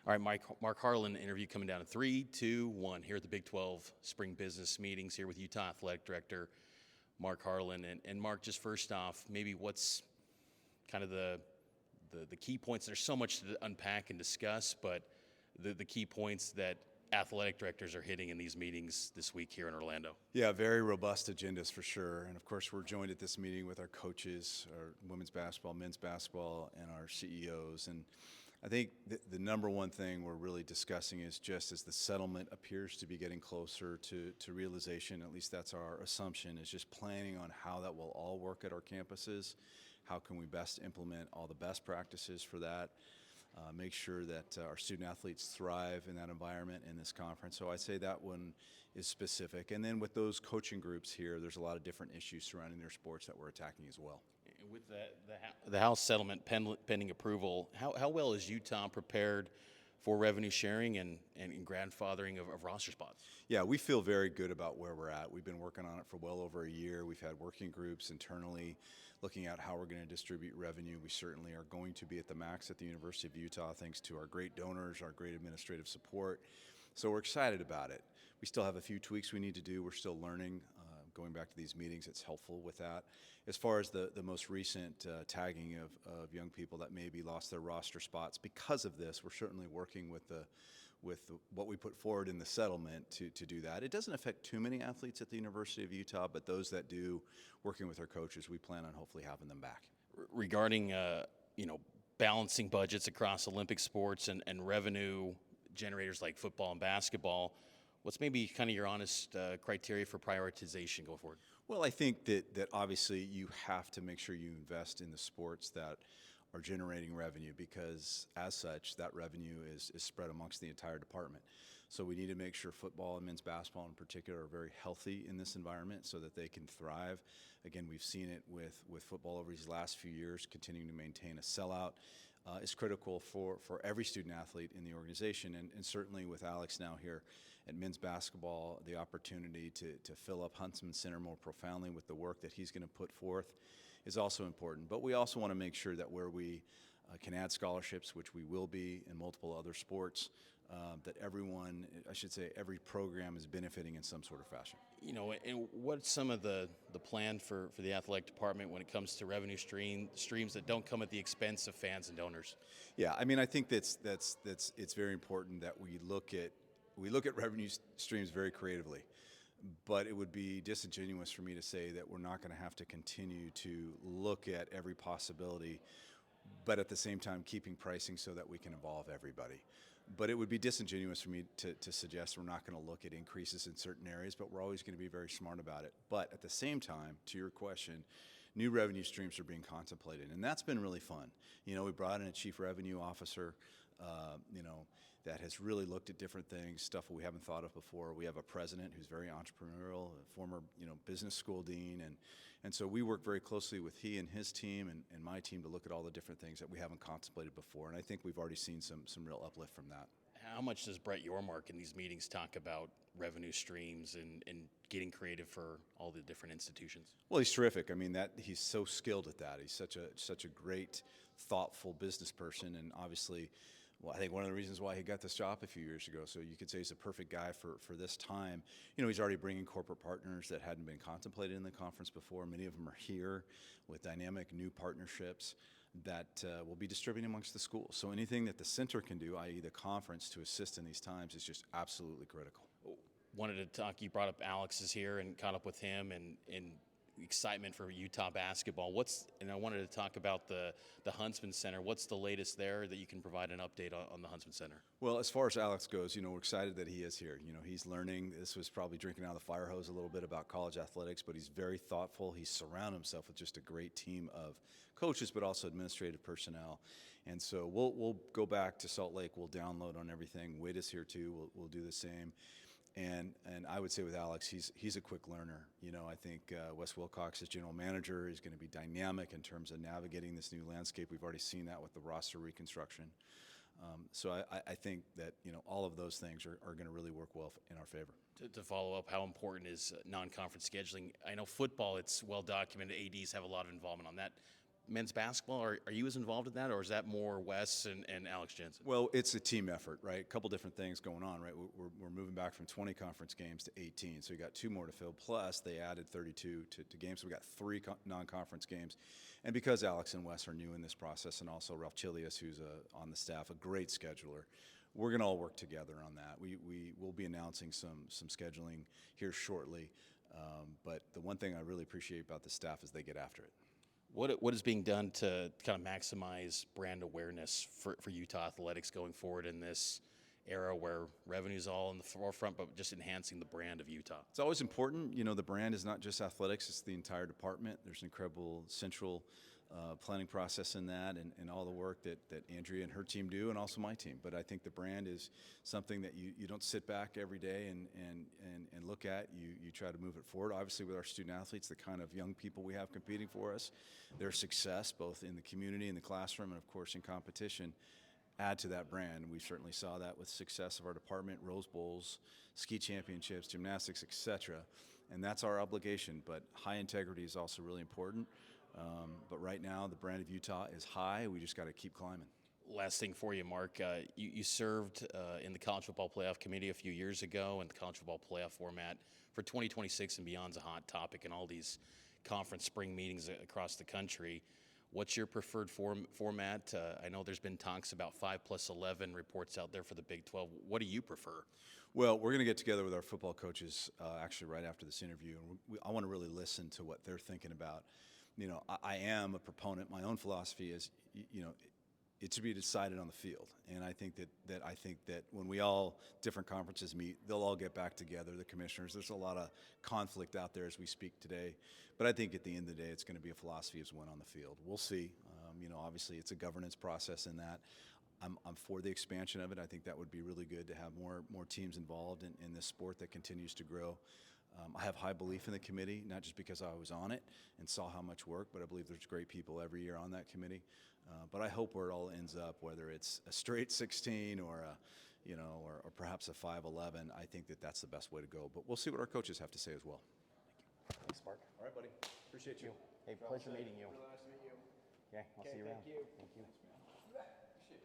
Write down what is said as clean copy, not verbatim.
All right, Mark Harlan interview coming down in 3, 2, 1 here at the Big 12 Spring Business Meetings here with Utah Athletic Director Mark Harlan. And Mark, just first off, maybe what's kind of the key points? There's so much to unpack and discuss, but the key points that athletic directors are hitting in these meetings this week here in Orlando. Yeah, very robust agendas for sure. And of course, we're joined at this meeting with our coaches, our women's basketball, men's basketball, and our CEOs. And I think the number one thing we're really discussing is just as the settlement appears to be getting closer to realization, at least that's our assumption, is just planning on how that will all work at our campuses. How can we best implement all the best practices for that? Make sure that our student athletes thrive in that environment in this conference. So I'd say that one is specific. And then with those coaching groups here, there's a lot of different issues surrounding their sports that we're attacking as well. With the House settlement pending approval, how well is Utah prepared for revenue sharing and grandfathering of roster spots? Yeah, we feel very good about where we're at. We've been working on it for well over a year. We've had working groups internally looking at how we're going to distribute revenue. We certainly are going to be at the max at the University of Utah thanks to our great donors, our great administrative support. So we're excited about it. We still have a few tweaks we need to do. We're still learning. Going back to these meetings, it's helpful with that. As far as the most recent tagging of young people that maybe lost their roster spots because of this, we're certainly working with what we put forward in the settlement to do that. It doesn't affect too many athletes at the University of Utah, but those that do, working with our coaches, we plan on hopefully having them back. Regarding balancing budgets across Olympic sports and revenue generators like football and basketball, what's maybe kind of your honest criteria for prioritization going forward? Well, I think that obviously you have to make sure you invest in the sports that are generating revenue because as such, that revenue is spread amongst the entire department. So we need to make sure football and men's basketball in particular are very healthy in this environment so that they can thrive. Again, we've seen it with football over these last few years, continuing to maintain a sellout. Is critical for every student athlete in the organization and certainly with Alex now here at men's basketball, the opportunity to fill up Huntsman Center more profoundly with the work that he's going to put forth is also important. But we also want to make sure that where we can add scholarships, which we will be in multiple other sports, that everyone, I should say every program is benefiting in some sort of fashion. And what's some of the plan for the athletic department when it comes to revenue streams that don't come at the expense of fans and donors? Yeah, I mean, I think that's it's very important that we look at revenue streams very creatively. But it would be disingenuous for me to say that we're not going to have to continue to look at every possibility, but at the same time keeping pricing so that we can involve everybody. But it would be disingenuous for me to suggest we're not going to look at increases in certain areas, but we're always going to be very smart about it. But at the same time, to your question, new revenue streams are being contemplated, and that's been really fun. We brought in a chief revenue officer, that has really looked at different things, stuff we haven't thought of before. We have a president who's very entrepreneurial, a former business school dean, and so we work very closely with he and his team and my team to look at all the different things that we haven't contemplated before, and I think we've already seen some real uplift from that. How much does Brett Yormark in these meetings talk about revenue streams and getting creative for all the different institutions? Well, he's terrific. I mean, he's so skilled at that. He's such a great, thoughtful business person, and obviously, well, I think one of the reasons why he got this job a few years ago. So you could say he's a perfect guy for this time. He's already bringing corporate partners that hadn't been contemplated in the conference before. Many of them are here with dynamic new partnerships that will be distributed amongst the schools. So anything that the center can do, i.e. the conference, to assist in these times is just absolutely critical. Wanted to talk, you brought up Alex is here and caught up with him and excitement for Utah basketball. And I wanted to talk about the Huntsman Center. What's the latest there that you can provide an update on the Huntsman Center? Well, as far as Alex goes, we're excited that he is here. He's learning. This was probably drinking out of the fire hose a little bit about college athletics, but he's very thoughtful. He's surrounded himself with just a great team of coaches, but also administrative personnel. And so we'll go back to Salt Lake. We'll download on everything. Wade is here too. We'll do the same. And I would say with Alex, he's a quick learner. I think Wes Wilcox, as general manager, is going to be dynamic in terms of navigating this new landscape. We've already seen that with the roster reconstruction. So I think that all of those things are going to really work well in our favor. To follow up, how important is non-conference scheduling? I know football, it's well documented. ADs have a lot of involvement on that. men's basketball? Are you as involved in that, or is that more Wes and Alex Jensen? Well, it's a team effort, right? A couple different things going on, right? We're moving back from 20 conference games to 18, so we got 2 more to fill. Plus, they added 32 to games, so we got 3 non-conference games. And because Alex and Wes are new in this process, and also Ralph Chilius, who's on the staff, a great scheduler, we're going to all work together on that. We will be announcing some scheduling here shortly. But the one thing I really appreciate about the staff is they get after it. What is being done to kind of maximize brand awareness for Utah athletics going forward in this era where revenue's all in the forefront, but just enhancing the brand of Utah? It's always important. You know, the brand is not just athletics, it's the entire department. There's an incredible central planning process in that, and all the work that Andrea and her team do, and also my team. But I think the brand is something that you don't sit back every day and look at. You try to move it forward. Obviously, with our student athletes, the kind of young people we have competing for us, their success both in the community, in the classroom, and of course in competition, add to that brand. And we certainly saw that with success of our department, Rose Bowls, ski championships, gymnastics, etc. And that's our obligation. But high integrity is also really important. But right now, the brand of Utah is high. We just got to keep climbing. Last thing for you, Mark. You served in the College Football Playoff Committee a few years ago, and the College Football Playoff format for 2026 and beyond is a hot topic in all these conference spring meetings across the country. What's your preferred format? I know there's been talks about 5+11 reports out there for the Big 12. What do you prefer? Well, we're going to get together with our football coaches actually right after this interview. I want to really listen to what they're thinking about. You know, I am a proponent. My own philosophy is, you know, it should be decided on the field. And I think that when we all, different conferences meet, they'll all get back together, the commissioners. There's a lot of conflict out there as we speak today. But I think at the end of the day, it's going to be a philosophy as one on the field. We'll see. You know, obviously it's a governance process in that. I'm for the expansion of it. I think that would be really good to have more teams involved in this sport that continues to grow. I have high belief in the committee, not just because I was on it and saw how much work, but I believe there's great people every year on that committee. But I hope where it all ends up, whether it's a straight 16 or or perhaps a 5-11, I think that's the best way to go. But we'll see what our coaches have to say as well. Thanks, Mark. All right, buddy. Appreciate you. Hey, pleasure meeting you. Really nice to meet you. Yeah, I'll see you around. Thank you. Thank you.